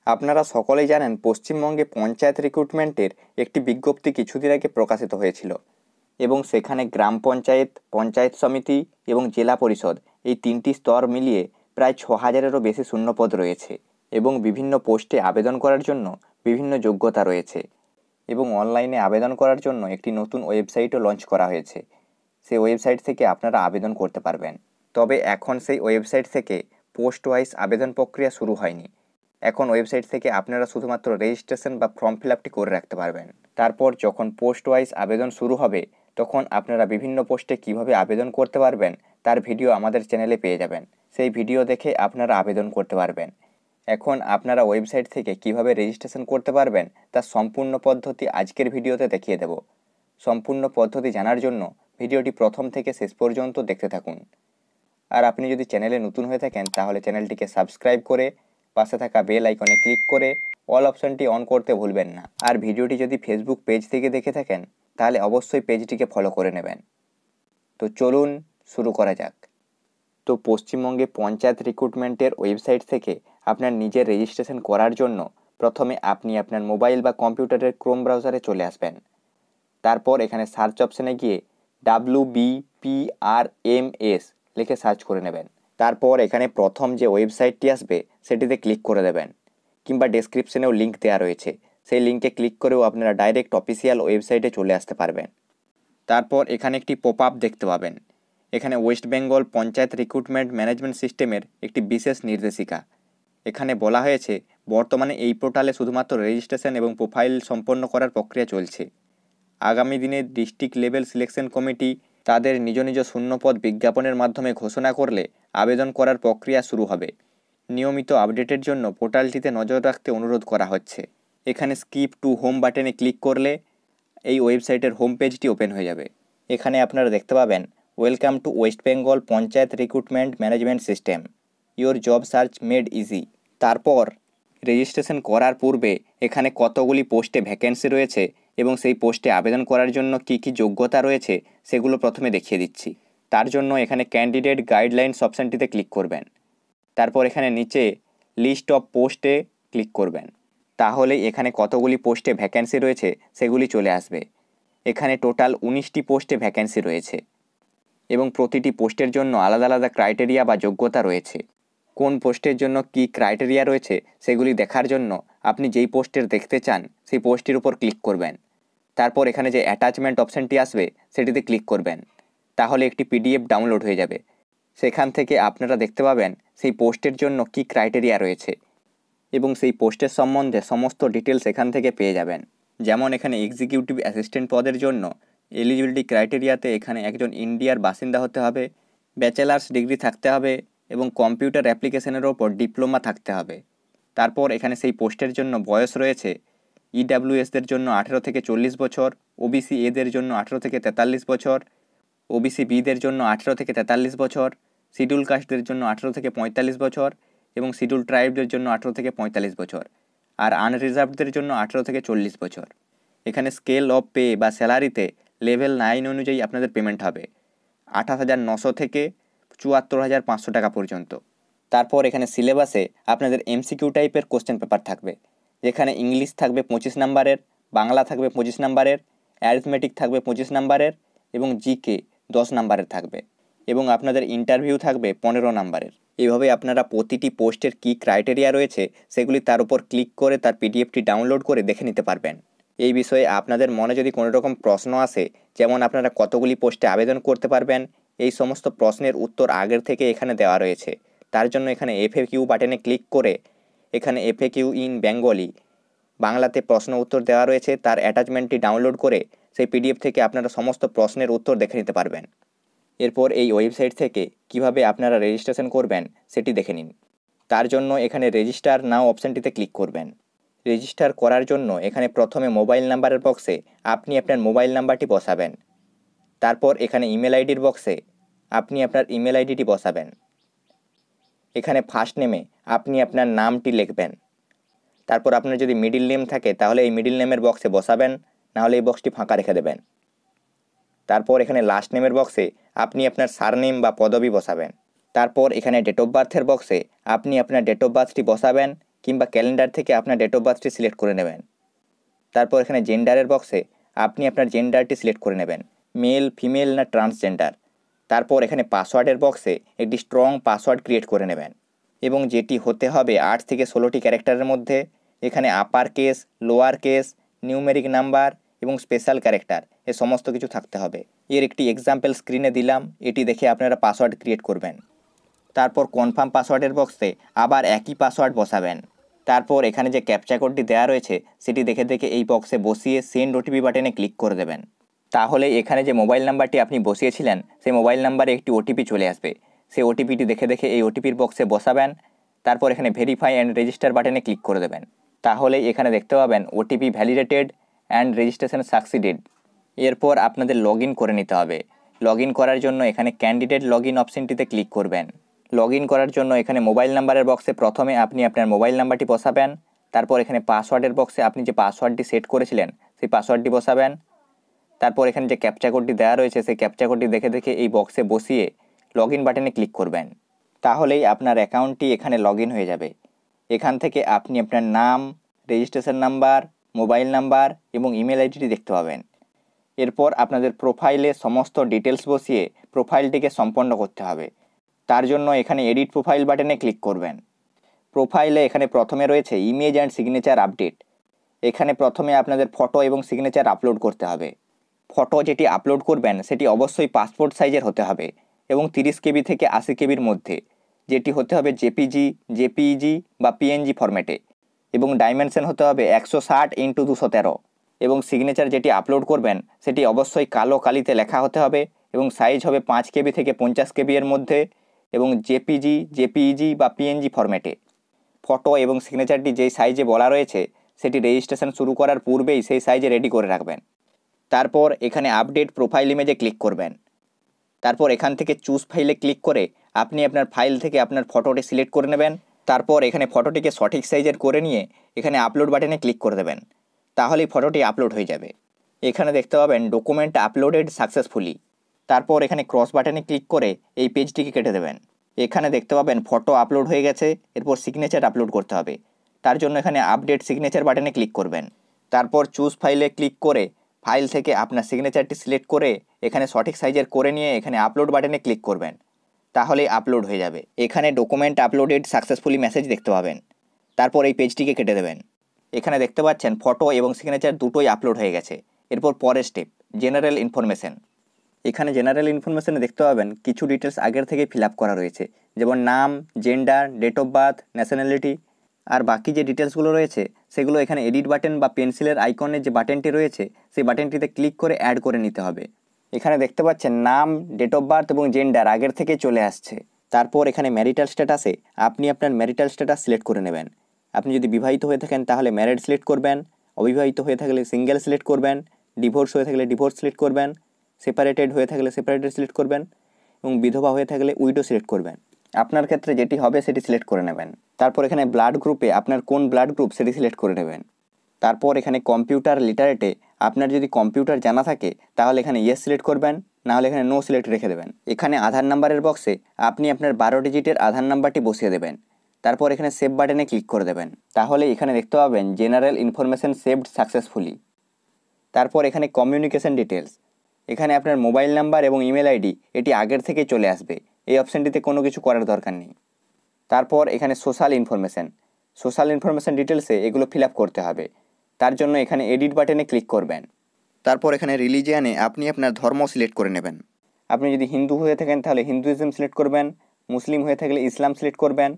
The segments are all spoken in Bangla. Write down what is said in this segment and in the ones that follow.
আপনারা সকলেই জানেন পশ্চিমবঙ্গে পঞ্চায়েত রিক্রুটমেন্টের একটি বিজ্ঞপ্তি কিছুদিন আগে প্রকাশিত হয়েছিল এবং সেখানে গ্রাম পঞ্চায়েত, পঞ্চায়েত সমিতি এবং জেলা পরিষদ এই তিনটি স্তর মিলিয়ে প্রায় ৬,০০০-এরও বেশি শূন্যপদ রয়েছে এবং বিভিন্ন পোস্টে আবেদন করার জন্য বিভিন্ন যোগ্যতা রয়েছে এবং অনলাইনে আবেদন করার জন্য একটি নতুন ওয়েবসাইটও লঞ্চ করা হয়েছে। সেই ওয়েবসাইট থেকে আপনারা আবেদন করতে পারবেন। তবে এখন সেই ওয়েবসাইট থেকে পোস্ট ওয়াইজ আবেদন প্রক্রিয়া শুরু হয়নি। এখন ওয়েবসাইট থেকে আপনারা শুধুমাত্র রেজিস্ট্রেশন বা ফর্ম ফিল আপটি করে রাখতে পারবেন। তারপর যখন পোস্ট ওয়াইজ আবেদন শুরু হবে তখন আপনারা বিভিন্ন পোস্টে কিভাবে আবেদন করতে পারবেন তার ভিডিও আমাদের চ্যানেলে পেয়ে যাবেন। সেই ভিডিও দেখে আপনারা আবেদন করতে পারবেন। এখন আপনারা ওয়েবসাইট থেকে কিভাবে রেজিস্ট্রেশন করতে পারবেন তার সম্পূর্ণ পদ্ধতি আজকের ভিডিওতে দেখিয়ে দেব। সম্পূর্ণ পদ্ধতি জানার জন্য ভিডিওটি প্রথম থেকে শেষ পর্যন্ত দেখতে থাকুন। আর আপনি যদি চ্যানেলে নতুন হয়ে থাকেন তাহলে চ্যানেলটিকে সাবস্ক্রাইব করে পাশে থাকা বেল আইকনে ক্লিক করে অল অপশনটি অন করতে ভুলবেন না। আর ভিডিওটি যদি ফেসবুক পেজ থেকে দেখে থাকেন তাহলে অবশ্যই পেজটিকে ফলো করে নেবেন। তো চলুন শুরু করা যাক। তো পশ্চিমবঙ্গে পঞ্চায়েত রিক্রুটমেন্টের ওয়েবসাইট থেকে আপনার নিজের রেজিস্ট্রেশন করার জন্য প্রথমে আপনি আপনার মোবাইল বা কম্পিউটারের ক্রোম ব্রাউজারে চলে আসবেন। তারপর এখানে সার্চ অপশানে গিয়ে WBPRMS লিখে সার্চ করে নেবেন। তারপর এখানে প্রথম যে ওয়েবসাইটটি আসবে সেটিতে ক্লিক করে দেবেন, কিংবা ডেসক্রিপশনেও লিঙ্ক দেওয়া রয়েছে, সেই লিঙ্কে ক্লিক করেও আপনারা ডাইরেক্ট অফিসিয়াল ওয়েবসাইটে চলে আসতে পারবেন। তারপর এখানে একটি পপ আপ দেখতে পাবেন। এখানে West Bengal panchayat recruitment management সিস্টেমের একটি বিশেষ নির্দেশিকা। এখানে বলা হয়েছে বর্তমানে এই পোর্টালে শুধুমাত্র রেজিস্ট্রেশন এবং প্রোফাইল সম্পন্ন করার প্রক্রিয়া চলছে। আগামী দিনে ডিস্ট্রিক্ট লেভেল সিলেকশন কমিটি তাদের নিজ নিজ শূন্যপদ বিজ্ঞাপনের মাধ্যমে ঘোষণা করলে আবেদন করার প্রক্রিয়া শুরু হবে। নিয়মিত আপডেটের জন্য পোর্টালটিতে নজর রাখতে অনুরোধ করা হচ্ছে। এখানে স্কিপ টু হোম বাটনে ক্লিক করলে এই ওয়েবসাইটের হোম পেজটি ওপেন হয়ে যাবে। এখানে আপনারা দেখতে পাবেন welcome to West Bengal panchayat recruitment management system, your job search made easy. তারপর রেজিস্ট্রেশন করার পূর্বে এখানে কতগুলি পোস্টে ভ্যাকেন্সি রয়েছে এবং সেই পোস্টে আবেদন করার জন্য কী কী যোগ্যতা রয়েছে সেগুলো প্রথমে দেখিয়ে দিচ্ছি। তার জন্য এখানে ক্যান্ডিডেট গাইডলাইনস অপশানটিতে ক্লিক করবেন। তারপর এখানে নিচে লিস্ট অফ পোস্টে ক্লিক করবেন। তাহলে এখানে কতগুলি পোস্টে ভ্যাকেন্সি রয়েছে সেগুলি চলে আসবে। এখানে টোটাল 19টি পোস্টে ভ্যাকেন্সি রয়েছে এবং প্রতিটি পোস্টের জন্য আলাদা আলাদা ক্রাইটেরিয়া বা যোগ্যতা রয়েছে। কোন পোস্টের জন্য কী ক্রাইটেরিয়া রয়েছে সেগুলি দেখার জন্য আপনি যেই পোস্টের দেখতে চান সেই পোস্টটির উপর ক্লিক করবেন। তারপর এখানে যে অ্যাটাচমেন্ট অপশানটি আসবে সেটিতে ক্লিক করবেন। তাহলে একটি PDF ডাউনলোড হয়ে যাবে। সেখান থেকে আপনারা দেখতে পাবেন সেই পোস্টের জন্য কী ক্রাইটেরিয়া রয়েছে এবং সেই পোস্টের সম্বন্ধে সমস্ত ডিটেলস এখান থেকে পেয়ে যাবেন। যেমন এখানে এক্সিকিউটিভ অ্যাসিস্ট্যান্ট পদের জন্য এলিজিবিলিটি ক্রাইটেরিয়াতে এখানে একজন ইন্ডিয়ার বাসিন্দা হতে হবে, ব্যাচেলার্স ডিগ্রি থাকতে হবে এবং কম্পিউটার অ্যাপ্লিকেশনের ওপর ডিপ্লোমা থাকতে হবে। তারপর এখানে সেই পোস্টের জন্য বয়স রয়েছে EWSদের জন্য 18 থেকে 40 বছর, OBC এদের জন্য 18 থেকে 43 বছর, OBC বিদের জন্য 18 থেকে 43 বছর, শিডিউল কাস্টদের জন্য 18 থেকে 45 বছর এবং শিডিউল ট্রাইবদের জন্য 18 থেকে 45 বছর, আর আনরিজার্ভদের জন্য 18 থেকে 40 বছর। এখানে স্কেল অফ পে বা স্যালারিতে লেভেল 9 অনুযায়ী আপনাদের পেমেন্ট হবে 28,900 থেকে 74,500 টাকা পর্যন্ত। তারপর এখানে সিলেবাসে আপনাদের MCQ টাইপের কোশ্চেন পেপার থাকবে, যেখানে ইংলিশ থাকবে 25 নাম্বারের, বাংলা থাকবে 25 নাম্বারের, অ্যারিথমেটিক থাকবে 25 নাম্বারের এবং GK 10 নাম্বারের থাকবে এবং আপনাদের ইন্টারভিউ থাকবে 15 নাম্বারের। এইভাবে আপনারা প্রতিটি পোস্টের কী ক্রাইটেরিয়া রয়েছে সেগুলি তার উপর ক্লিক করে তার PDFটি ডাউনলোড করে দেখে নিতে পারবেন। এই বিষয়ে আপনাদের মনে যদি কোনো রকম প্রশ্ন আসে, যেমন আপনারা কতগুলি পোস্টে আবেদন করতে পারবেন, এই সমস্ত প্রশ্নের উত্তর আগের থেকে এখানে দেওয়া রয়েছে। তার জন্য এখানে FAQ বাটনে ক্লিক করে এখানে FAQ ইন বেঙ্গলি বাংলাতে প্রশ্ন উত্তর দেওয়া রয়েছে, তার অ্যাটাচমেন্টটি ডাউনলোড করে সেই PDF থেকে আপনারা সমস্ত প্রশ্নের উত্তর দেখে নিতে পারবেন। এরপর এই ওয়েবসাইট থেকে কিভাবে আপনারা রেজিস্ট্রেশন করবেন সেটি দেখে নিন। তার জন্য এখানে রেজিস্টার নাও অপশানটিতে ক্লিক করবেন। রেজিস্টার করার জন্য এখানে প্রথমে মোবাইল নাম্বারের বক্সে আপনি আপনার মোবাইল নাম্বারটি বসাবেন। তারপর এখানে ইমেল আইডির বক্সে আপনি আপনার ইমেল আইডিটি বসাবেন। এখানে ফার্স্ট নেমে আপনি আপনার নামটি লিখবেন। তারপর আপনার যদি মিডিল নেম থাকে তাহলে এই মিডিল নেমের বক্সে বসাবেন, নাহলে এই বক্সটি ফাঁকা রেখে দেবেন। তারপর এখানে লাস্ট নেমের বক্সে আপনি আপনার সারনেম বা পদবি বসাবেন। তারপর এখানে ডেট অফ বার্থের বক্সে আপনি আপনার ডেট অফ বার্থটি বসাবেন কিংবা ক্যালেন্ডার থেকে আপনার ডেট অফ বার্থটি সিলেক্ট করে নেবেন। তারপর এখানে জেন্ডারের বক্সে আপনি আপনার জেন্ডারটি সিলেক্ট করে নেবেন, মেল, ফিমেল না ট্রান্সজেন্ডার। তারপর এখানে পাসওয়ার্ডের বক্সে একটি স্ট্রং পাসওয়ার্ড ক্রিয়েট করে নেবেন এবং যেটি হতে হবে 8 থেকে 16টি ক্যারেক্টারের মধ্যে। এখানে upper case, lower case, numeric number এবং স্পেশাল ক্যারেক্টার এ সমস্ত কিছু থাকতে হবে। এর একটি এক্সাম্পল স্ক্রিনে দিলাম, এটি দেখে আপনারা পাসওয়ার্ড ক্রিয়েট করবেন। তারপর কনফার্ম পাসওয়ার্ডের বক্সে আবার একই পাসওয়ার্ড বসাবেন। তারপর এখানে যে ক্যাপচা কোডটি দেওয়া রয়েছে সেটি দেখে দেখে এই বক্সে বসিয়ে সেন্ড ওটিপি বাটনে ক্লিক করে দেবেন। তাহলে এখানে যে মোবাইল নাম্বারটি আপনি বসিয়েছিলেন সেই মোবাইল নাম্বারে একটি ওটিপি চলে আসবে। সেই ওটিপিটি দেখে দেখে এই ওটিপির বক্সে বসাবেন। তারপর এখানে ভেরিফাই অ্যান্ড রেজিস্টার বাটনে ক্লিক করে দেবেন। তাহলেই এখানে দেখতে পাবেন OTP validated and registration succeeded. এরপর আপনাদের লগ ইন করে নিতে হবে। লগ ইন করার জন্য এখানে ক্যান্ডিডেট লগ ইন অপশনটিতে ক্লিক করবেন। লগ ইন করার জন্য এখানে মোবাইল নাম্বারের বক্সে প্রথমে আপনি আপনার মোবাইল নাম্বারটি বসাবেন। তারপর এখানে পাসওয়ার্ডের বক্সে আপনি যে পাসওয়ার্ডটি সেট করেছিলেন সেই পাসওয়ার্ডটি বসাবেন। তারপর এখানে যে ক্যাপচা কোডটি দেওয়া রয়েছে সেই ক্যাপচা কোডটি দেখে দেখে এই বক্সে বসিয়ে লগ ইন বাটনে ক্লিক করবেন। তাহলেই আপনার অ্যাকাউন্টটি এখানে লগ ইন হয়ে যাবে। এখান থেকে আপনি আপনার নাম, রেজিস্ট্রেশন নাম্বার, মোবাইল নাম্বার এবং ইমেল আইডিটি দেখতে পাবেন। এরপর আপনাদের প্রোফাইলে সমস্ত ডিটেলস বসিয়ে প্রোফাইলটিকে সম্পন্ন করতে হবে। তার জন্য এখানে এডিট প্রোফাইল বাটনে ক্লিক করবেন। প্রোফাইলে এখানে প্রথমে রয়েছে ইমেজ অ্যান্ড সিগনেচার আপডেট। এখানে প্রথমে আপনাদের ফটো এবং সিগনেচার আপলোড করতে হবে। ফটো যেটি আপলোড করবেন সেটি অবশ্যই পাসপোর্ট সাইজের হতে হবে এবং 30 কেবি থেকে 80 কেবির মধ্যে, যেটি হতে হবে জেপিজি, জেপিইজি বা পিএনজি ফরম্যাটে এবং ডাইমেনশন হতে হবে 160x213। এবং সিগনেচার যেটি আপলোড করবেন সেটি অবশ্যই কালো কালিতে লেখা হতে হবে এবং সাইজ হবে 5 কেবি থেকে 50 কেবি এর মধ্যে এবং জেপিজি, জেপিইজি বা পিএনজি ফরম্যাটে। ফটো এবং সিগনেচারটি যেই সাইজে বলা রয়েছে সেটি রেজিস্ট্রেশন শুরু করার পূর্বেই সেই সাইজে রেডি করে রাখবেন। তারপর এখানে আপডেট প্রোফাইল ইমেজে ক্লিক করবেন। তারপর এখান থেকে চুজ ফাইলে ক্লিক করে আপনি আপনার ফাইল থেকে আপনার ফটোটি সিলেক্ট করে নেবেন। তারপর এখানে ফটোটিকে সঠিক সাইজের করে নিয়ে এখানে আপলোড বাটনে ক্লিক করে দেবেন। তাহলেই ফটোটি আপলোড হয়ে যাবে। এখানে দেখতে পাবেন ডকুমেন্ট আপলোডেড সাকসেসফুলি। তারপর এখানে ক্রস বাটনে ক্লিক করে এই পেজটিকে কেটে দেবেন। এখানে দেখতে পাবেন ফটো আপলোড হয়ে গেছে। এরপর সিগনেচার আপলোড করতে হবে। তার জন্য এখানে আপডেট সিগনেচার বাটনে ক্লিক করবেন। তারপর চুজ ফাইলে ক্লিক করে ফাইল থেকে আপনার সিগনেচারটি সিলেক্ট করে এখানে সঠিক সাইজের করে নিয়ে এখানে আপলোড বাটনে ক্লিক করবেন। তাহলেই আপলোড হয়ে যাবে। এখানে ডকুমেন্ট আপলোডেড সাকসেসফুলি মেসেজ দেখতে পাবেন। তারপর এই পেজটিকে কেটে দেবেন। এখানে দেখতে পাচ্ছেন ফটো এবং সিগনেচার দুটোই আপলোড হয়ে গেছে। এরপর পরের স্টেপ জেনারেল ইনফরমেশন। এখানে জেনারেল ইনফরমেশনে দেখতে পাবেন কিছু ডিটেলস আগের থেকে ফিল আপ করা রয়েছে, যেমন নাম, gender, date of birth, nationality. আর বাকি যে ডিটেলসগুলো রয়েছে সেগুলো এখানে এডিট বাটন বা পেন্সিলের আইকনের যে বাটনটি রয়েছে সেই বাটনটিতে ক্লিক করে অ্যাড করে নিতে হবে। এখানে দেখতে পাচ্ছেন নাম, ডেট অফ বার্থ এবং জেন্ডার আগের থেকে চলে আসছে। তারপর এখানে ম্যারিটাল স্ট্যাটাসে আপনি আপনার ম্যারিটাল স্ট্যাটাস সিলেক্ট করে নেবেন। আপনি যদি বিবাহিত হয়ে থাকেন তাহলে ম্যারিড সিলেক্ট করবেন, অবিবাহিত হয়ে থাকলে সিঙ্গেল সিলেক্ট করবেন, ডিভোর্স হয়ে থাকলে ডিভোর্স সিলেক্ট করবেন, সেপারেটেড হয়ে থাকলে সেপারেটেড সিলেক্ট করবেন এবং বিধবা হয়ে থাকলে উইডো সিলেক্ট করবেন। আপনার ক্ষেত্রে যেটি হবে সেটি সিলেক্ট করে নেবেন। তারপর এখানে ব্লাড গ্রুপে আপনার কোন ব্লাড গ্রুপ সেটি সিলেক্ট করে নেবেন। তারপর এখানে কম্পিউটার লিটারেটে আপনার যদি কম্পিউটার জানা থাকে তাহলে এখানে ইয়েস সিলেক্ট করবেন, নাহলে এখানে নো সিলেক্ট রেখে দেবেন। এখানে আধার নাম্বারের বক্সে আপনি আপনার 12 ডিজিটের আধার নাম্বারটি বসিয়ে দেবেন। তারপর এখানে সেভ বাটনে ক্লিক করে দেবেন। তাহলে এখানে দেখতে পাবেন জেনারেল ইনফরমেশন সেভড সাকসেসফুলি। তারপর এখানে কমিউনিকেশন ডিটেলস। এখানে আপনার মোবাইল নাম্বার এবং ইমেল আইডি এটি আগের থেকে চলে আসবে। এই অপশানটিতে কোনো কিছু করার দরকার নেই। তারপর এখানে সোশ্যাল ইনফরমেশন ডিটেলসে এগুলো ফিল আপ করতে হবে। তার জন্য এখানে এডিট বাটনে ক্লিক করবেন। তারপর এখানে রিলিজিয়ানে আপনি আপনার ধর্ম সিলেক্ট করে নেবেন। আপনি যদি হিন্দু হয়ে থাকেন তাহলে হিন্দুইজম সিলেক্ট করবেন, মুসলিম হয়ে থাকলে ইসলাম সিলেক্ট করবেন,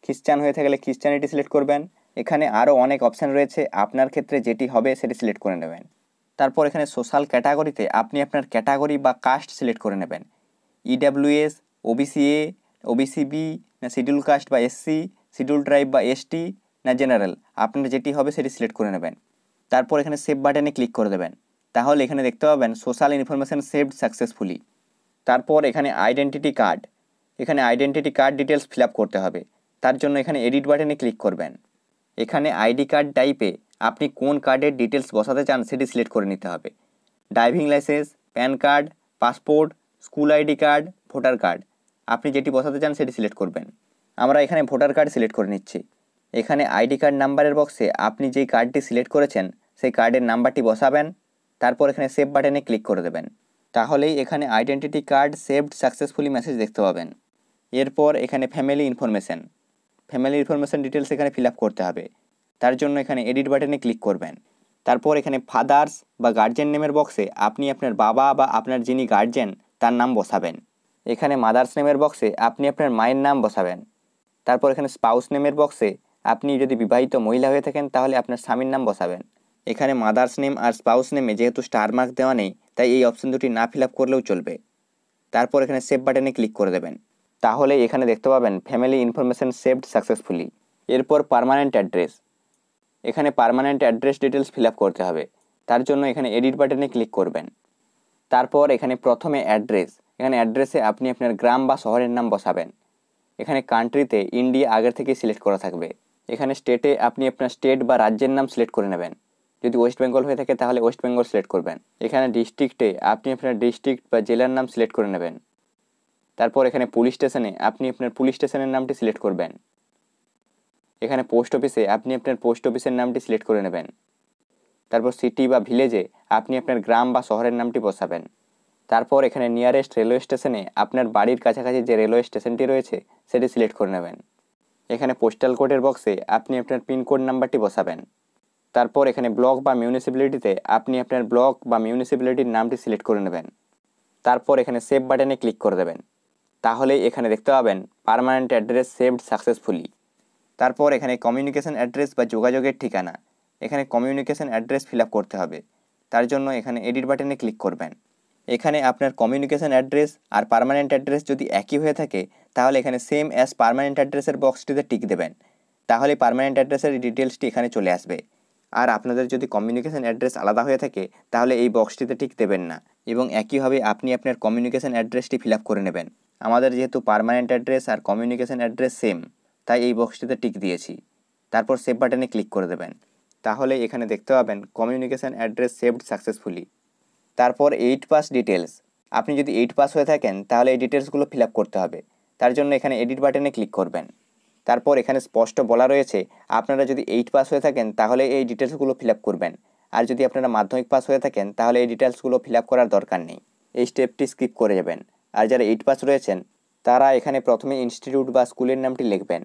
খ্রিস্টান হয়ে থাকলে খ্রিস্টানিটি সিলেক্ট করবেন। এখানে আরও অনেক অপশান রয়েছে, আপনার ক্ষেত্রে যেটি হবে সেটি সিলেক্ট করে নেবেন। তারপর এখানে সোশ্যাল ক্যাটাগরিতে আপনি আপনার ক্যাটাগরি বা কাস্ট সিলেক্ট করে নেবেন। EWS, OBC A, OBC B না শিডিউল কাস্ট বা এসসি, শিডিউল ট্রাইব বা এসটি না জেনারেল, আপনার যেটি হবে সেটি সিলেক্ট করে নেবেন। তারপর এখানে সেভ বাটনে ক্লিক করে দেবেন। তাহলে এখানে দেখতে পাবেন সোশ্যাল ইনফরমেশন সেভড সাকসেসফুলি। তারপর এখানে আইডেন্টিটি কার্ড। এখানে identity card details fill up করতে হবে। তার জন্য এখানে এডিট বাটনে ক্লিক করবেন। এখানে আইডি কার্ড টাইপে আপনি কোন কার্ডের ডিটেলস বসাতে চান সেটি সিলেক্ট করে নিতে হবে। Driving licence, pan card, passport, school ID card, voter card, আপনি যেটি বসাতে চান সেটি সিলেক্ট করবেন। আমরা এখানে ভোটার কার্ড সিলেক্ট করে নিচ্ছি। এখানে আইডি কার্ড নাম্বারের বক্সে আপনি যেই কার্ডটি সিলেক্ট করেছেন সেই কার্ডের নাম্বারটি বসাবেন, তারপর এখানে সেভ বাটনে ক্লিক করে দেবেন। তাহলেই এখানে identity card saved successfully message দেখতে পাবেন। এরপর এখানে ফ্যামিলি ইনফরমেশন ডিটেলস এখানে ফিল আপ করতে হবে। তার জন্য এখানে এডিট বাটনে ক্লিক করবেন। তারপর এখানে ফাদার্স বা গার্জেন নেমের বক্সে আপনি আপনার বাবা বা আপনার যিনি গার্জেন তার নাম বসাবেন। এখানে মাদার্স নেমের বক্সে আপনি আপনার মায়ের নাম বসাবেন। তারপর এখানে স্পাউস নেমের বক্সে আপনি যদি বিবাহিত মহিলা হয়ে থাকেন তাহলে আপনার স্বামীর নাম বসাবেন। এখানে মাদার্স নেম আর স্পাউস নেমে যেহেতু স্টার মার্ক দেওয়া নেই তাই এই অপশন দুটি না ফিল আপ করলেও চলবে। তারপর এখানে সেভ বাটনে ক্লিক করে দেবেন। তাহলে এখানে দেখতে পাবেন ফ্যামিলি ইনফরমেশন সেভড সাকসেসফুলি। এরপর পার্মানেন্ট অ্যাড্রেস। এখানে permanent address details fill up করতে হবে। তার জন্য এখানে এডিট বাটনে ক্লিক করবেন। তারপর এখানে প্রথমে অ্যাড্রেস, এখানে অ্যাড্রেসে আপনি আপনার গ্রাম বা শহরের নাম বসাবেন। এখানে কান্ট্রিতে ইন্ডিয়া আগের থেকেই সিলেক্ট করা থাকবে। এখানে স্টেটে আপনি আপনার স্টেট বা রাজ্যের নাম সিলেক্ট করে নেবেন। যদি ওয়েস্ট বেঙ্গল হয়ে থাকে তাহলে ওয়েস্ট বেঙ্গল সিলেক্ট করবেন। এখানে ডিস্ট্রিক্টে আপনি আপনার ডিস্ট্রিক্ট বা জেলার নাম সিলেক্ট করে নেবেন। তারপর এখানে পুলিশ স্টেশনে আপনি আপনার পুলিশ স্টেশনের নামটি সিলেক্ট করবেন। এখানে পোস্ট অফিসে আপনি আপনার পোস্ট অফিসের নামটি সিলেক্ট করে নেবেন। তারপর সিটি বা ভিলেজে আপনি আপনার গ্রাম বা শহরের নামটি বসাবেন। তারপর এখানে নিয়ারেস্ট রেলওয়ে স্টেশনে আপনার বাড়ির কাছাকাছি যে রেলওয়ে স্টেশনটি রয়েছে সেটি সিলেক্ট করে নেবেন। এখানে পোস্টাল কোডের বক্সে আপনি আপনার পিনকোড নাম্বারটি বসাবেন। তারপর এখানে ব্লক বা মিউনিসিপ্যালিটিতে আপনি আপনার ব্লক বা মিউনিসিপ্যালিটির নামটি সিলেক্ট করে নেবেন। তারপর এখানে সেভ বাটনে ক্লিক করে দেবেন। তাহলে এখানে দেখতে পাবেন পার্মানেন্ট অ্যাড্রেস সেভড সাকসেসফুলি। তারপর এখানে কমিউনিকেশন অ্যাড্রেস বা যোগাযোগের ঠিকানা, এখানে কমিউনিকেশন অ্যাড্রেস ফিল আপ করতে হবে। তার জন্য এখানে এডিট বাটনে ক্লিক করবেন। এখানে আপনার কমিউনিকেশন অ্যাড্রেস আর পার্মানেন্ট অ্যাড্রেস যদি একই হয়ে থাকে তাহলে এখানে সেম অ্যাজ পার্মানেন্ট অ্যাড্রেসের বক্সটিতে টিক দেবেন। তাহলে পার্মানেন্ট অ্যাড্রেসের ডিটেলসটি এখানে চলে আসবে। আর আপনাদের যদি কমিউনিকেশন অ্যাড্রেস আলাদা হয়ে থাকে তাহলে এই বক্সটিতে টিক দেবেন না এবং একইভাবে আপনি আপনার কমিউনিকেশন অ্যাড্রেসটি ফিল আপ করে নেবেন। আমাদের যেহেতু পার্মানেন্ট অ্যাড্রেস আর কমিউনিকেশন অ্যাড্রেস সেম তাই এই বক্সটিতে টিক দিয়েছি। তারপর সেভ বাটনে ক্লিক করে দেবেন। তাহলে এখানে দেখতে পাবেন কমিউনিকেশন অ্যাড্রেস সেভড সাকসেসফুলি। তারপর 8 পাস ডিটেলস। আপনি যদি 8 পাস হয়ে থাকেন তাহলে এই ডিটেলসগুলো ফিল আপ করতে হবে। তার জন্য এখানে এডিট বাটনে ক্লিক করবেন। তারপর এখানে স্পষ্ট বলা রয়েছে আপনারা যদি 8 পাস হয়ে থাকেন তাহলে এই ডিটেলসগুলো ফিল আপ করবেন, আর যদি আপনারা মাধ্যমিক পাস হয়ে থাকেন তাহলে এই ডিটেলসগুলো ফিল আপ করার দরকার নেই, এই স্টেপটি স্কিপ করে যাবেন। আর যারা 8 পাস রয়েছেন তারা এখানে প্রথমে ইনস্টিটিউট বা স্কুলের নামটি লিখবেন।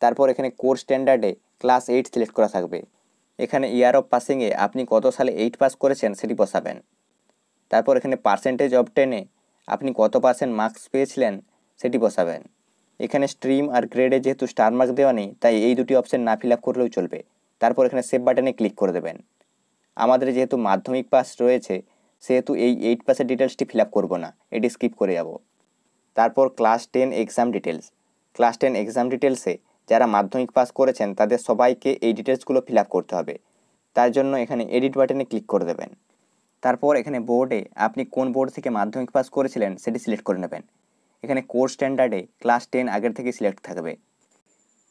তারপর এখানে কোর্স স্ট্যান্ডার্ডে ক্লাস 8 সিলেক্ট করা থাকবে। এখানে ইয়ার অফ পাসিংয়ে আপনি কত সালে 8 পাস করেছেন সেটি বসাবেন। তারপর এখানে পার্সেন্টেজ অফ 10-এ আপনি কত পার্সেন্ট মার্কস পেয়েছিলেন সেটি বসাবেন। এখানে স্ট্রিম আর গ্রেডে যেহেতু স্টার মার্ক দেওয়া নেই তাই এই দুটি অপশন না ফিল আপ করলেও চলবে। তারপর এখানে সেভ বাটনে ক্লিক করে দেবেন। আমাদের যেহেতু মাধ্যমিক পাস রয়েছে সেহেতু এই 8 পাসের ডিটেলসটি ফিল আপ করবো না, এটি স্কিপ করে যাব। তারপর class 10 exam details. Class 10 exam ডিটেলসে যারা মাধ্যমিক পাস করেছেন তাদের সবাইকে এই ডিটেলসগুলো ফিল আপ করতে হবে। তার জন্য এখানে এডিট বাটনে ক্লিক করে দেবেন। তারপর এখানে বোর্ডে আপনি কোন বোর্ড থেকে মাধ্যমিক পাস করেছিলেন সেটি সিলেক্ট করে নেবেন। এখানে কোর্স স্ট্যান্ডার্ডে ক্লাস 10 আগের থেকে সিলেক্ট থাকবে।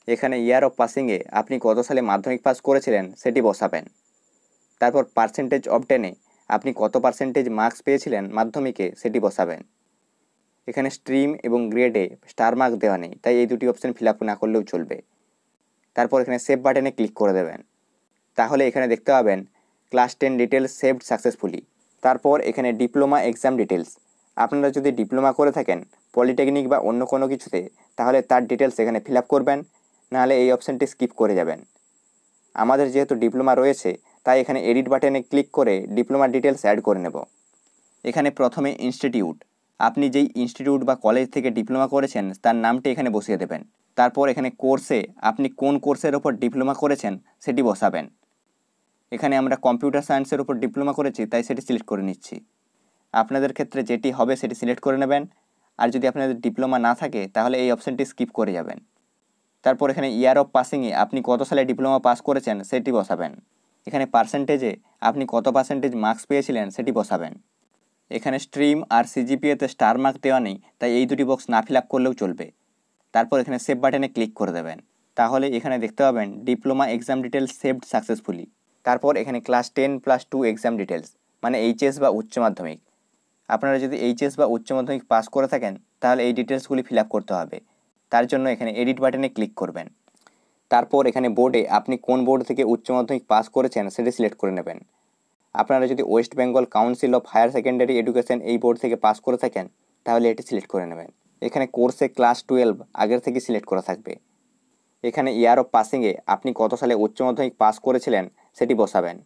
এখানে ইয়ার অফ পাসিংয়ে আপনি কত সালে মাধ্যমিক পাস করেছিলেন সেটি বসাবেন। তারপর পার্সেন্টেজ অফ 10-এ আপনি কত পার্সেন্টেজ মার্কস পেয়েছিলেন মাধ্যমিকে সেটি বসাবেন। এখানে স্ট্রিম এবং গ্রেডে স্টার মার্ক দেওয়া নেই তাই এই দুটি অপশন ফিল আপ না করলেও চলবে। তারপর এখানে সেভ বাটনে ক্লিক করে দেবেন। তাহলে এখানে দেখতে পাবেন ক্লাস 10 ডিটেলস সেভড সাকসেসফুলি। তারপর এখানে ডিপ্লোমা এক্সাম ডিটেলস। আপনারা যদি ডিপ্লোমা করে থাকেন পলিটেকনিক বা অন্য কোনো কিছুতে তাহলে তার ডিটেলস এখানে ফিল আপ করবেন, নাহলে এই অপশানটি স্কিপ করে যাবেন। আমাদের যেহেতু ডিপ্লোমা রয়েছে তাই এখানে এডিট বাটনে ক্লিক করে ডিপ্লোমা ডিটেলস অ্যাড করে নেব। এখানে প্রথমে ইনস্টিটিউট, আপনি যেই ইনস্টিটিউট বা কলেজ থেকে ডিপ্লোমা করেছেন তার নামটি এখানে বসিয়ে দেবেন। তারপর এখানে কোর্সে আপনি কোন কোর্সের ওপর ডিপ্লোমা করেছেন সেটি বসাবেন। এখানে আমরা কম্পিউটার সায়েন্সের উপর ডিপ্লোমা করেছি তাই সেটি সিলেক্ট করে নিচ্ছি। আপনাদের ক্ষেত্রে যেটি হবে সেটি সিলেক্ট করে নেবেন, আর যদি আপনাদের ডিপ্লোমা না থাকে তাহলে এই অপশানটি স্কিপ করে যাবেন। তারপর এখানে ইয়ার অফ পাসিংয়ে আপনি কত সালে ডিপ্লোমা পাস করেছেন সেটি বসাবেন। এখানে পার্সেন্টেজে আপনি কত পার্সেন্টেজ মার্কস পেয়েছিলেন সেটি বসাবেন। এখানে স্ট্রিম আর সিজিপিএতে স্টার মার্ক দেওয়া নেই তাই এই দুটি বক্স না ফিল আপ করলেও চলবে। তারপর এখানে সেভ বাটনে ক্লিক করে দেবেন। তাহলে এখানে দেখতে পাবেন diploma exam details saved successfully. তারপর এখানে ক্লাস 10+2 এক্সাম ডিটেলস মানে এইচএস বা উচ্চ মাধ্যমিক। আপনারা যদি এইচএস বা উচ্চ মাধ্যমিক পাস করে থাকেন তাহলে এই ডিটেলসগুলি ফিল আপ করতে হবে। তার জন্য এখানে এডিট বাটনে ক্লিক করবেন। তারপর এখানে বোর্ডে আপনি কোন বোর্ড থেকে উচ্চ মাধ্যমিক পাস করেছেন সেটি সিলেক্ট করে নেবেন। আপনারা যদি West Bengal council of higher secondary education এই বোর্ড থেকে পাস করে থাকেন তাহলে এটি সিলেক্ট করে নেবেন। এখানে কোর্সে ক্লাস 12 আগের থেকে সিলেক্ট করা থাকবে। এখানে ইয়ার অফ পাসিংয়ে আপনি কত সালে উচ্চ মাধ্যমিক পাস করেছিলেন সেটি বসাবেন।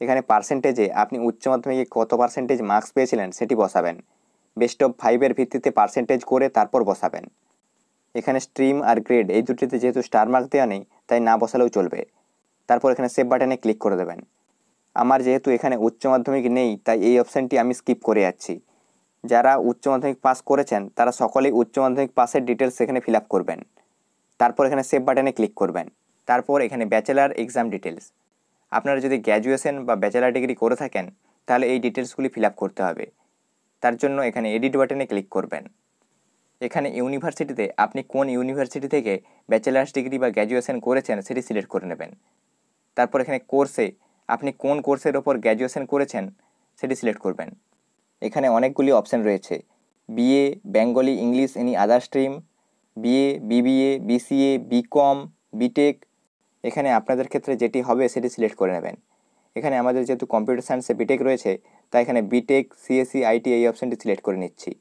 এখানে পার্সেন্টেজে আপনি উচ্চ মাধ্যমিকে কত পার্সেন্টেজ মার্কস পেয়েছিলেন সেটি বসাবেন। বেস্ট অফ 5-এর ভিত্তিতে পার্সেন্টেজ করে তারপর বসাবেন। এখানে স্ট্রিম আর গ্রেড এই দুটিতে যেহেতু স্টার মার্ক দেওয়া নেই তাই না বসালেও চলবে। তারপর এখানে সেভ বাটনে ক্লিক করে দেবেন। আমার যেহেতু এখানে উচ্চ মাধ্যমিক নেই তাই এই অপশানটি আমি স্কিপ করে যাচ্ছি। যারা উচ্চ মাধ্যমিক পাস করেছেন তারা সকলেই উচ্চ মাধ্যমিক পাসের ডিটেলস এখানে ফিল আপ করবেন। তারপর এখানে সেভ বাটনে ক্লিক করবেন। তারপর এখানে ব্যাচেলার এক্সাম ডিটেলস। আপনারা যদি গ্র্যাজুয়েশন বা ব্যাচেলার ডিগ্রি করে থাকেন তাহলে এই ডিটেলসগুলি ফিল আপ করতে হবে। তার জন্য এখানে এডিট বাটনে ক্লিক করবেন। এখানে ইউনিভার্সিটিতে আপনি কোন ইউনিভার্সিটি থেকে ব্যাচেলার্স ডিগ্রি বা গ্র্যাজুয়েশন করেছেন সেটি সিলেক্ট করে নেবেন। তারপর এখানে কোর্সে আপনি কোন কোর্সের ওপর গ্র্যাজুয়েশন করেছেন সেটি সিলেক্ট করবেন। এখানে অনেকগুলি অপশান রয়েছে, BA, Bengali, English, any other stream, BA, BBA, BCA, BCom, BTech. এখানে আপনাদের ক্ষেত্রে যেটি হবে সেটি সিলেক্ট করে নেবেন। এখানে আমাদের যেহেতু কম্পিউটার সায়েন্সে বিটেক রয়েছে তাই এখানে বিটেক, সিএসসি, আইটি এই অপশানটি সিলেক্ট করে নিচ্ছি।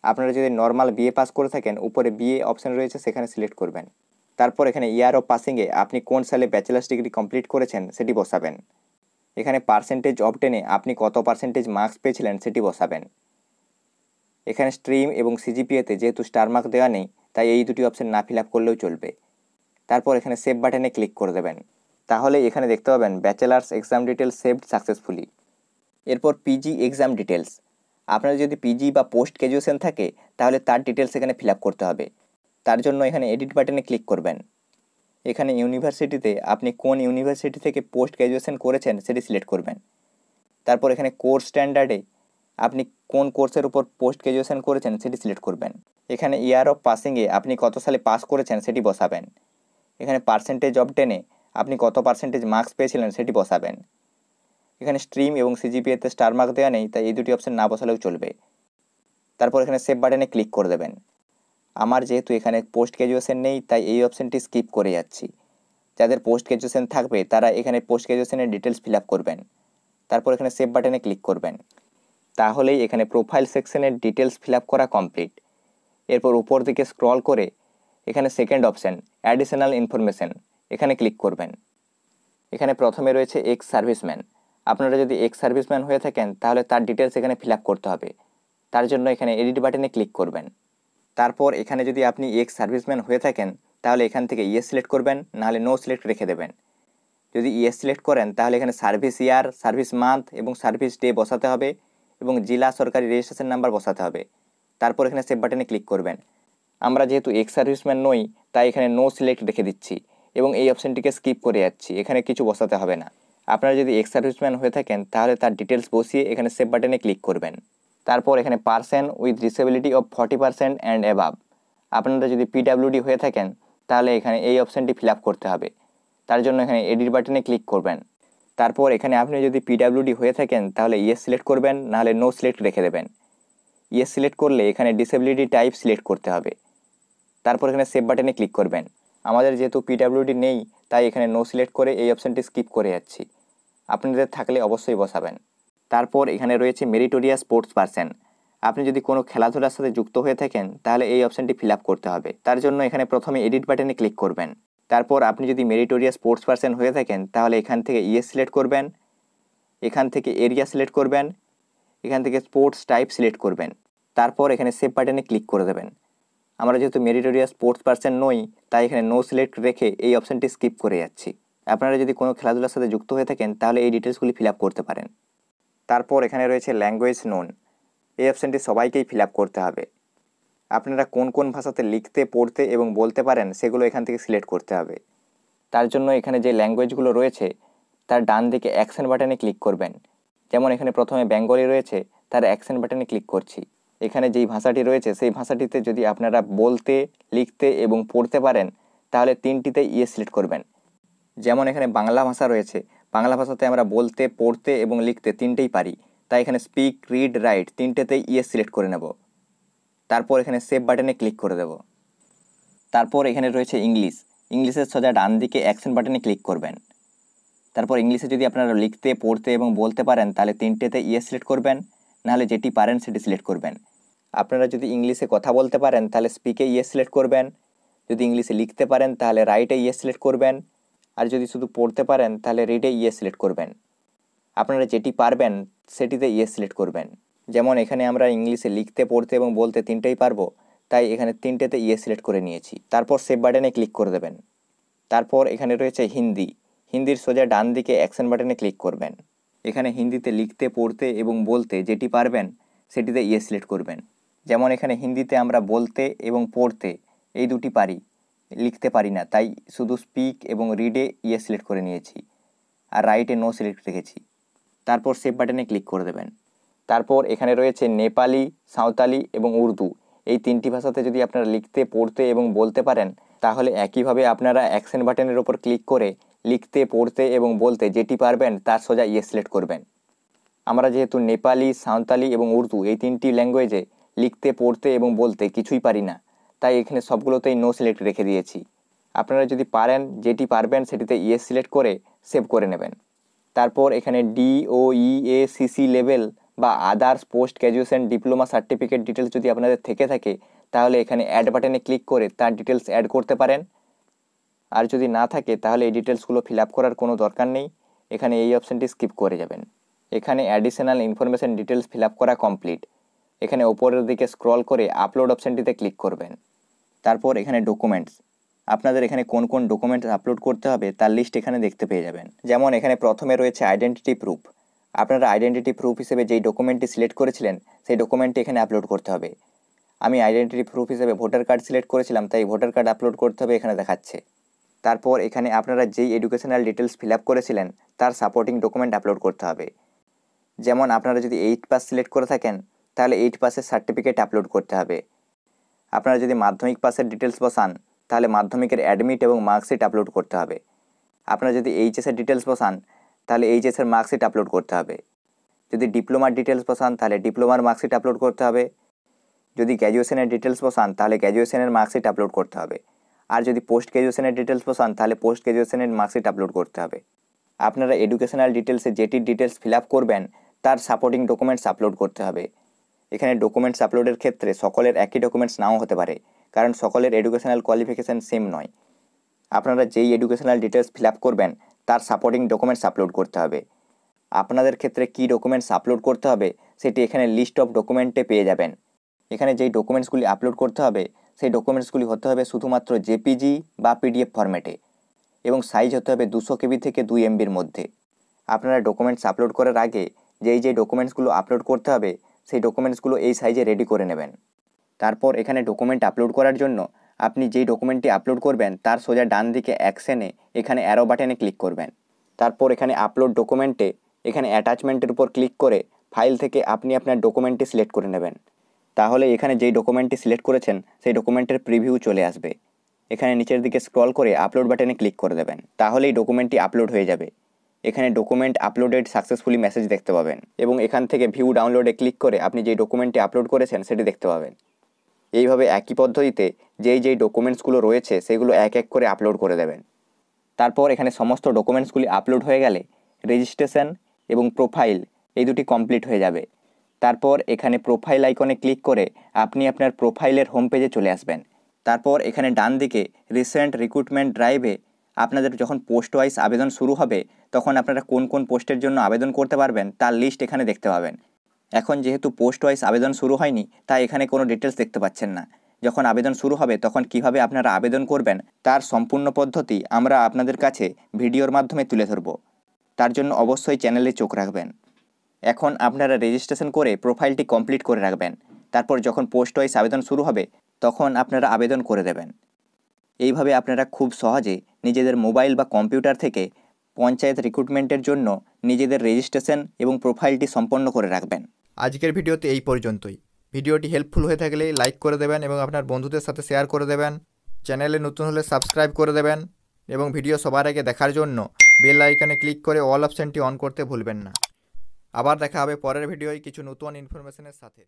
আপনারা যদি নর্মাল বিএ পাস করে থাকেন উপরে বিএ অপশান রয়েছে সেখানে সিলেক্ট করবেন। তারপর এখানে ইয়ার অফ পাসিংয়ে আপনি কোন সালে ব্যাচেলার্স ডিগ্রি কমপ্লিট করেছেন সেটি বসাবেন। এখানে পার্সেন্টেজ অবটেনে আপনি কত পার্সেন্টেজ মার্কস পেয়েছিলেন সেটি বসাবেন। এখানে স্ট্রিম এবং সিজিপিএতে যেহেতু স্টার মার্ক দেওয়া নেই তাই এই দুটি অপশান না ফিল আপ করলেও চলবে। তারপর এখানে সেভ বাটনে ক্লিক করে দেবেন। তাহলে এখানে দেখতে পাবেন bachelors exam details saved successfully. এরপর পিজি এক্সাম ডিটেলস। আপনার যদি পিজি বা পোস্ট গ্র্যাজুয়েশন থাকে তাহলে তার ডিটেলস এখানে ফিল আপ করতে হবে। তার জন্য এখানে এডিট বাটনে ক্লিক করবেন। এখানে ইউনিভার্সিটিতে আপনি কোন ইউনিভার্সিটি থেকে পোস্ট গ্র্যাজুয়েশন করেছেন সেটি সিলেক্ট করবেন। তারপর এখানে কোর্স স্ট্যান্ডার্ডে আপনি কোন কোর্সের উপর পোস্ট গ্র্যাজুয়েশন করেছেন সেটি সিলেক্ট করবেন। এখানে ইয়ার অফ পাসিংয়ে আপনি কত সালে পাস করেছেন সেটি বসাবেন। এখানে পার্সেন্টেজ অফ 10-এ আপনি কত পার্সেন্টেজ মার্কস পেয়েছিলেন সেটি বসাবেন। এখানে স্ট্রিম এবং সিজিপিএতে স্টার মার্ক দেওয়া নেই তাই এই দুটি অপশান না বসালেও চলবে। তারপর এখানে সেভ বাটনে ক্লিক করে দেবেন। আমার যেহেতু এখানে পোস্ট গ্র্যাজুয়েশন নেই তাই এই অপশানটি স্কিপ করে যাচ্ছি। যাদের পোস্ট গ্র্যাজুয়েশন থাকবে তারা এখানে পোস্ট গ্র্যাজুয়েশনের ডিটেলস ফিল আপ করবেন। তারপর এখানে সেভ বাটনে ক্লিক করবেন। তাহলেই এখানে প্রোফাইল সেকশনের ডিটেলস ফিল আপ করা কমপ্লিট। এরপর উপর দিকে স্ক্রল করে এখানে সেকেন্ড অপশান অ্যাডিশনাল ইনফরমেশন এখানে ক্লিক করবেন। এখানে প্রথমে রয়েছে এক্স সার্ভিসম্যান। আপনারা যদি এক্স সার্ভিসম্যান হয়ে থাকেন তাহলে তার ডিটেলস এখানে ফিল আপ করতে হবে। তার জন্য এখানে এডিট বাটনে ক্লিক করবেন। তারপর এখানে যদি আপনি এক্স সার্ভিসম্যান হয়ে থাকেন তাহলে এখান থেকে ইয়েস সিলেক্ট করবেন, নাহলে নো সিলেক্ট রেখে দেবেন। যদি ইয়েস সিলেক্ট করেন তাহলে এখানে সার্ভিস ইয়ার, সার্ভিস মান্থ এবং সার্ভিস ডে বসাতে হবে এবং জেলা সরকারি রেজিস্ট্রেশন নাম্বার বসাতে হবে। তারপর এখানে সেভ বাটনে ক্লিক করবেন। আমরা যেহেতু এক্স সার্ভিসম্যান নই তাই এখানে নো সিলেক্ট রেখে দিচ্ছি এবং এই অপশানটিকে স্কিপ করে যাচ্ছি, এখানে কিছু বসাতে হবে না। আপনারা যদি এক্স সার্ভিসম্যান হয়ে থাকেন তাহলে তার ডিটেলস বসিয়ে এখানে সেভ বাটনে ক্লিক করবেন। তারপর এখানে person with disability of 40% and above. আপনারা যদি পিডাব্লিউডি হয়ে থাকেন তাহলে এখানে এই অপশানটি ফিল আপ করতে হবে। তার জন্য এখানে এডিট বাটনে ক্লিক করবেন। তারপর এখানে আপনি যদি পিডাব্লিউডি হয়ে থাকেন তাহলে ইয়েস সিলেক্ট করবেন, নাহলে নো সিলেক্ট রেখে দেবেন। ইয়েস সিলেক্ট করলে এখানে ডিসেবিলিটি টাইপ সিলেক্ট করতে হবে। তারপর এখানে সেভ বাটনে ক্লিক করবেন। আমাদের যেহেতু পিডাব্লিউডি নেই তাই এখানে নো সিলেক্ট করে এই অপশানটি স্কিপ করে যাচ্ছি। আপনাদের থাকলে অবশ্যই বসাবেন। তারপর এখানে রয়েছে মেরিটোরিয়াস স্পোর্টস পারসন। আপনি যদি কোনো খেলাধুলার সাথে যুক্ত হয়ে থাকেন তাহলে এই অপশানটি ফিল আপ করতে হবে। তার জন্য এখানে প্রথমে এডিট বাটনে ক্লিক করবেন। তারপর আপনি যদি মেরিটোরিয়াস স্পোর্টস পারসন হয়ে থাকেন তাহলে এখান থেকে ইয়েস সিলেক্ট করবেন, এখান থেকে এরিয়া সিলেক্ট করবেন, এখান থেকে স্পোর্টস টাইপ সিলেক্ট করবেন। তারপর এখানে সেভ বাটনে ক্লিক করে দেবেন। আমরা যেহেতু মেরিটোরিয়াস স্পোর্টস পারসন নই তাই এখানে নো সিলেক্ট রেখে এই অপশানটি স্কিপ করে যাচ্ছি। আপনারা যদি কোনো খেলাধুলার সাথে যুক্ত হয়ে থাকেন তাহলে এই ডিটেলসগুলি ফিল আপ করতে পারেন। তারপর এখানে রয়েছে ল্যাঙ্গুয়েজ নোন। এই অপশানটি সবাইকেই ফিল আপ করতে হবে। আপনারা কোন কোন ভাষাতে লিখতে, পড়তে এবং বলতে পারেন সেগুলো এখান থেকে সিলেক্ট করতে হবে। তার জন্য এখানে যে ল্যাঙ্গুয়েজগুলো রয়েছে তার ডান দিকে অ্যাকশন বাটনে ক্লিক করবেন। যেমন এখানে প্রথমে বেঙ্গলি রয়েছে, তার অ্যাকশন বাটনে ক্লিক করছি। এখানে যেই ভাষাটি রয়েছে সেই ভাষাটিতে যদি আপনারা বলতে, লিখতে এবং পড়তে পারেন তাহলে তিনটিতে ইয়ে সিলেক্ট করবেন। যেমন এখানে বাংলা ভাষা রয়েছে, বাংলা ভাষাতে আমরা বলতে, পড়তে এবং লিখতে তিনটেই পারি, তাই এখানে স্পিক, রিড, রাইট তিনটেতেই ইয়ে সিলেক্ট করে নেব। তারপর এখানে সেভ বাটনে ক্লিক করে দেব। তারপর এখানে রয়েছে ইংলিশ। ইংলিশের সোজা ডান দিকে অ্যাকশন বাটনে ক্লিক করবেন। তারপর ইংলিশে যদি আপনারা লিখতে, পড়তে এবং বলতে পারেন তাহলে তিনটেতে ইয়েস সিলেক্ট করবেন, নাহলে যেটি পারেন সেটি সিলেক্ট করবেন। আপনারা যদি ইংলিশে কথা বলতে পারেন তাহলে স্পিকে ইয়েস সিলেক্ট করবেন, যদি ইংলিশে লিখতে পারেন তাহলে রাইটে ইয়েস সিলেক্ট করবেন, আর যদি শুধু পড়তে পারেন তাহলে রিডে ইয়েস সিলেক্ট করবেন। আপনারা যেটি পারবেন সেটিতে ইয়েস সিলেক্ট করবেন। যেমন এখানে আমরা ইংলিশে লিখতে, পড়তে এবং বলতে তিনটেই পারবো, তাই এখানে তিনটেতে ইয়েস সিলেক্ট করে নিয়েছি। তারপর সেভ বাটনে ক্লিক করে দেবেন। তারপর এখানে রয়েছে হিন্দি, হিন্দির সোজা ডান দিকে অ্যাকশন বাটনে ক্লিক করবেন। এখানে হিন্দিতে লিখতে, পড়তে এবং বলতে যেটি পারবেন সেটিতে ইয়েস সিলেক্ট করবেন। যেমন এখানে হিন্দিতে আমরা বলতে এবং পড়তে এই দুটি পারি, লিখতে পারি না, তাই শুধু স্পিক এবং রিডে ইয়েস সিলেক্ট করে নিয়েছি, আর রাইটে নো সিলেক্ট রেখেছি। তারপর সেভ বাটনে ক্লিক করে দেবেন। তারপর এখানে রয়েছে নেপালি, সাঁওতালি এবং উর্দু, এই তিনটি ভাষাতে যদি আপনারা লিখতে, পড়তে এবং বলতে পারেন তাহলে একইভাবে আপনারা অ্যাকশন বাটনের ওপর ক্লিক করে লিখতে, পড়তে এবং বলতে যেটি পারবেন তার সোজা ইয়েস সিলেক্ট করবেন। আমরা যেহেতু নেপালি, সাঁওতালি এবং উর্দু এই তিনটি ল্যাঙ্গুয়েজে লিখতে, পড়তে এবং বলতে কিছুই পারি না, তাই এখানে সবগুলোতেই নো সিলেক্ট রেখে দিয়েছি। আপনারা যদি পারেন, যেটি পারবেন সেটিতে ইয়েস সিলেক্ট করে সেভ করে নেবেন। তারপর এখানে DOEACC লেভেল বা others post graduation diploma certificate details যদি আপনাদের থেকে থাকে তাহলে এখানে অ্যাড বাটনে ক্লিক করে তার ডিটেলস অ্যাড করতে পারেন। আর যদি না থাকে তাহলে এই ডিটেলসগুলো ফিল আপ করার কোনো দরকার নেই, এখানে এই অপশানটি স্কিপ করে যাবেন। এখানে additional information details fill up করা কমপ্লিট। এখানে ওপরের দিকে স্ক্রল করে আপলোড অপশানটিতে ক্লিক করবেন। তারপর এখানে ডকুমেন্টস, আপনাদের এখানে কোন কোন ডকুমেন্টস আপলোড করতে হবে তার লিস্ট এখানে দেখতে পেয়ে যাবেন। যেমন এখানে প্রথমে রয়েছে আইডেন্টিটি প্রুফ। আপনারা আইডেন্টিটি প্রুফ হিসেবে যেই ডকুমেন্টটি সিলেক্ট করেছিলেন সেই ডকুমেন্টটি এখানে আপলোড করতে হবে। আমি আইডেন্টিটি প্রুফ হিসেবে ভোটার কার্ড সিলেক্ট করেছিলাম, তাই ভোটার কার্ড আপলোড করতে হবে, এখানে দেখাচ্ছে। তারপর এখানে আপনারা যেই এডুকেশনাল ডিটেলস ফিল আপ করেছিলেন তার সাপোর্টিং ডকুমেন্ট আপলোড করতে হবে। যেমন আপনারা যদি 8 পাস সিলেক্ট করে থাকেন তাহলে 8 পাসের সার্টিফিকেট আপলোড করতে হবে। আপনারা যদি মাধ্যমিক পাসের ডিটেলস বসান তাহলে মাধ্যমিকের অ্যাডমিট এবং মার্কশিট আপলোড করতে হবে। আপনারা যদি এইচএসের ডিটেলস বসান তাহলে এইচএসের মার্কশিট আপলোড করতে হবে। যদি ডিপ্লোমার ডিটেলস বসান তাহলে ডিপ্লোমার মার্কশিট আপলোড করতে হবে। যদি গ্র্যাজুয়েশনের ডিটেলস বসান তাহলে গ্র্যাজুয়েশনের মার্কশিট আপলোড করতে হবে। আর যদি পোস্ট গ্র্যাজুয়েশনের ডিটেলস বসান তাহলে পোস্ট গ্র্যাজুয়েশনের মার্কশিট আপলোড করতে হবে। আপনারা এডুকেশনাল ডিটেলসে যেটির ডিটেলস ফিল আপ করবেন তার সাপোর্টিং ডকুমেন্টস আপলোড করতে হবে। এখানে ডকুমেন্টস আপলোডের ক্ষেত্রে সকলের একই ডকুমেন্টস নাও হতে পারে, কারণ সকলের এডুকেশনাল কোয়ালিফিকেশান সেম নয়। আপনারা যেই এডুকেশনাল ডিটেলস ফিল আপ করবেন তার সাপোর্টিং ডকুমেন্টস আপলোড করতে হবে। আপনাদের ক্ষেত্রে কী ডকুমেন্টস আপলোড করতে হবে সেটি এখানে লিস্ট অফ ডকুমেন্টে পেয়ে যাবেন। এখানে যেই ডকুমেন্টসগুলি আপলোড করতে হবে সেই ডকুমেন্টসগুলি হতে হবে শুধুমাত্র জেপিজি বা পিডিএফ ফরম্যাটে, এবং সাইজ হতে হবে 200 KB থেকে 2 MBর মধ্যে। আপনারা ডকুমেন্টস আপলোড করার আগে যেই ডকুমেন্টসগুলো আপলোড করতে হবে সেই ডকুমেন্টসগুলো এই সাইজে রেডি করে নেবেন। তারপর এখানে ডকুমেন্ট আপলোড করার জন্য আপনি যেই ডকুমেন্টটি আপলোড করবেন তার সোজা ডান দিকে অ্যাকশনে এখানে অ্যারো বাটনে ক্লিক করবেন। তারপর এখানে আপলোড ডকুমেন্টে এখানে অ্যাটাচমেন্টের উপর ক্লিক করে ফাইল থেকে আপনি আপনার ডকুমেন্টটি সিলেক্ট করে নেবেন। তাহলে এখানে যেই ডকুমেন্টটি সিলেক্ট করেছেন সেই ডকুমেন্টের প্রিভিউ চলে আসবে। এখানে নিচের দিকে স্ক্রল করে আপলোড বাটনে ক্লিক করে দেবেন, তাহলেই ডকুমেন্টটি আপলোড হয়ে যাবে। এখানে ডকুমেন্ট আপলোডেড সাকসেসফুলি মেসেজ দেখতে পাবেন, এবং এখান থেকে ভিউ ডাউনলোডে ক্লিক করে আপনি যেই ডকুমেন্টটি আপলোড করেছেন সেটি দেখতে পাবেন। এইভাবে একই পদ্ধতিতে যেই ডকুমেন্টসগুলো রয়েছে সেগুলো এক এক করে আপলোড করে দেবেন। তারপর এখানে সমস্ত ডকুমেন্টসগুলি আপলোড হয়ে গেলে রেজিস্ট্রেশন এবং প্রোফাইল এই দুটি কমপ্লিট হয়ে যাবে। তারপর এখানে প্রোফাইল আইকনে ক্লিক করে আপনি আপনার প্রোফাইলের হোম পেজে চলে আসবেন। তারপর এখানে ডান দিকে রিসেন্ট রিক্রুটমেন্ট ড্রাইভে আপনাদের যখন পোস্ট ওয়াইজ আবেদন শুরু হবে তখন আপনারা কোন কোন পোস্টের জন্য আবেদন করতে পারবেন তার লিস্ট এখানে দেখতে পাবেন। এখন যেহেতু পোস্ট ওয়াইজ আবেদন শুরু হয়নি তাই এখানে কোনো ডিটেলস দেখতে পাচ্ছেন না। যখন আবেদন শুরু হবে তখন কিভাবে আপনারা আবেদন করবেন তার সম্পূর্ণ পদ্ধতি আমরা আপনাদের কাছে ভিডিওর মাধ্যমে তুলে ধরব। তার জন্য অবশ্যই চ্যানেলে চোখ রাখবেন। এখন আপনারা রেজিস্ট্রেশন করে প্রোফাইলটি কমপ্লিট করে রাখবেন। তারপর যখন পোস্ট ওয়াইজ আবেদন শুরু হবে তখন আপনারা আবেদন করে দেবেন। এইভাবে আপনারা খুব সহজে নিজেদের মোবাইল বা কম্পিউটার থেকে পঞ্চায়েত রিক্রুটমেন্টের জন্য নিজেদের রেজিস্ট্রেশন এবং প্রোফাইলটি সম্পন্ন করে রাখবেন। আজকের ভিডিওতে এই পর্যন্তই। ভিডিওটি হেল্পফুল হয়ে থাকলে লাইক করে দেবেন এবং আপনার বন্ধুদের সাথে শেয়ার করে দেবেন। চ্যানেলে নতুন হলে সাবস্ক্রাইব করে দেবেন এবং ভিডিও সবার আগে দেখার জন্য বেল আইকনে ক্লিক করে অল অপশনটি অন করতে ভুলবেন না। আবার দেখা হবে পরের ভিডিওয় কিছু নতুন ইনফরমেশনের সাথে।